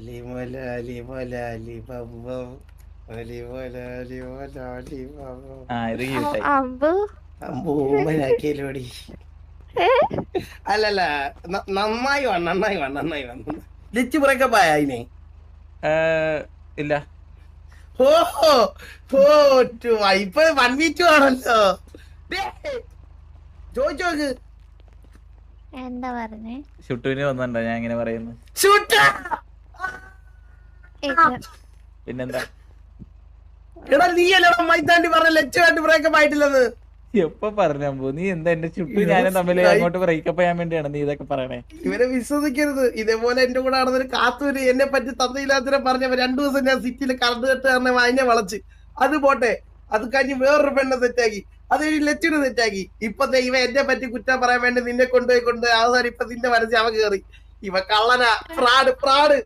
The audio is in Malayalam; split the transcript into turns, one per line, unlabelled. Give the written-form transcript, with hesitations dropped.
അലിമല അലിമല അലിബമ്പം അലിമല അലിമല അലിബമ്പം
ഇത് ക്യൂട്ടായി.
അമ്പു
അമ്പൂമ്മനാക്കിയല്ലോടി. അല്ലല്ല നന്നായി വന്നു ലിച്ച് ബ്രേക്കപ്പ് ആയ അതിനെ.
ഇല്ല.
ഇപ്പൊ 1v2 ആണല്ലോ. ചോദിച്ചോക്ക്
എന്താ പറഞ്ഞേ?
ഷുട്ടുവിന് വന്നിട്ടുണ്ടോ ഞാൻ ഇങ്ങനെ പറയുന്നു? പിന്നെന്താ?
എടാ നീയല്ലോ മൈതാണ്ടി പറഞ്ഞ ലച്ചുമായിട്ട് ബ്രേക്കപ്പ് ആയിട്ടില്ലെന്ന്.
എപ്പൊ പറഞ്ഞോ നീ? എന്താ എന്റെ ചുട്ടു ഞാനും തമ്മിൽ അങ്ങോട്ട് ബ്രേക്കപ്പ് ചെയ്യാൻ വേണ്ടിയാണ് നീ ഇതൊക്കെ പറയണേ?
ഇവരെ വിശ്വസിക്കരുത്. ഇതേപോലെ എന്റെ കൂടെ നടന്നൊരു കാത്തൂര് എന്നെ പറ്റി തന്തയില്ലാത്തവരെ പറഞ്ഞവ 2 ദിവസം ഞാൻ സിറ്റിയിൽ കറണ്ട് കെട്ട് കാരണം അതിനെ വളച്ച്. അത് പോട്ടെ, അത് കഴിഞ്ഞ് വേറൊരു പെണ്ണെ തെറ്റാക്കി, അത് കഴിഞ്ഞ് ലച്ചിന് തെറ്റാക്കി. ഇപ്പത്തെ ഇവ എന്നെ പറ്റി കുറ്റം പറയാൻ വേണ്ടി നിന്നെ കൊണ്ടുപോയി അവസാനം ഇപ്പൊ നിന്റെ മനസ്സിൽ അവ കേറി. ഇവ കള്ളനാ, ഫ്രാഡ്.